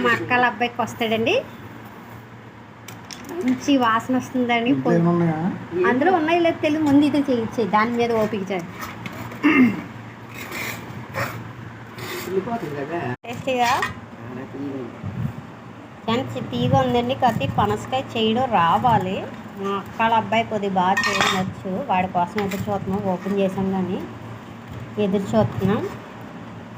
మా అక్కల అబ్బాయికి వస్తాడండి. మంచి వాసన వస్తుందండి. అందులో ఉన్నాయి లేదు తెలియదు, ముందు ఇది చేయొచ్చు, దాని మీద ఓపిక చేయండి. టేస్టీగా ఎంత తీగా ఉందండి. కత్తి పనసకాయ చేయడం రావాలి. మా అక్కల అబ్బాయి కొద్దిగా బాగా చేయవచ్చు. వాడి కోసం ఎదురు చూస్తున్నాం. ఓపెన్ చేసాం కానీ ఎదురు చూస్తున్నాం.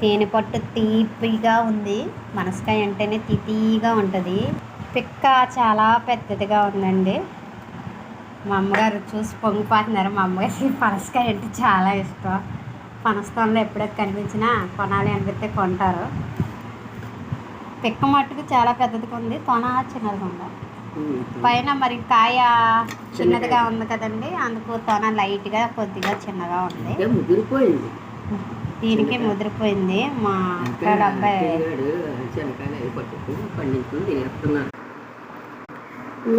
తేనె పట్టు తీపిగా ఉంది. పనసకాయ అంటేనే తీపిగా ఉంటుంది. పిక్క చాలా పెద్దదిగా ఉందండి. మా అమ్మగారు చూసి పొంగిపోతున్నారు. మా అమ్మగారికి పనసకాయ అంటే చాలా ఇష్టం. పనసకాయలో ఎప్పుడైతే కనిపించినా కొనాలి అనిపిస్తే కొంటారు. పిక్క మట్టుకు చాలా పెద్దదిగా ఉంది. తొన చిన్నదిగా ఉండాలి. పైన మరి కాయ చిన్నదిగా ఉంది కదండి, అందుకు తొన లైట్గా కొద్దిగా చిన్నగా ఉంది. దీనికి ముదిరిపోయింది. మా అక్కడ అబ్బాయి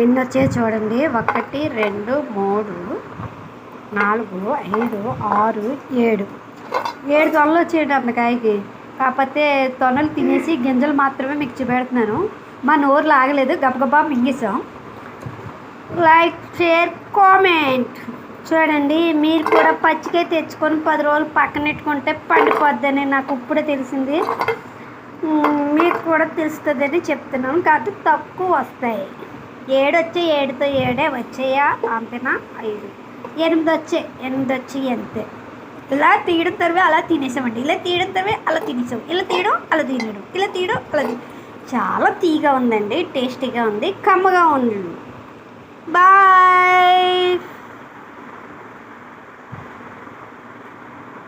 ఎన్ని వచ్చాయి చూడండి. 1 2 3 4 5 6 7 తొనలు వచ్చాయండి అమ్మకాయకి. కాకపోతే తొనలు తినేసి గింజలు మాత్రమే మీకు చూపెడుతున్నాను. మా నోరు లాగలేదు, గబగబా మింగేసాం. Like, share, comment. చూడండి, మీరు కూడా పచ్చికాయ తెచ్చుకొని 10 రోజులు పక్కన పెట్టుకుంటే పండిపోద్దని నాకు ఇప్పుడే తెలిసింది. మీకు కూడా తెలుస్తుందని చెప్తున్నాను. కాదు తక్కువ వస్తాయి. 7 వచ్చి 7తో 7 వచ్చాయా అంతేనా? 5 8 వచ్చాయి. 8 వచ్చి అంతే. ఇలా తీయడం తర్వే అలా తినేసామండి. ఇలా తీయడం తర్వే అలా తినేసాం. ఇలా తీయడం అలా తినడం, ఇలా తీయడం అలా చాలా తీగా ఉందండి. టేస్టీగా ఉంది, కమ్మగా ఉంది. బాయ్.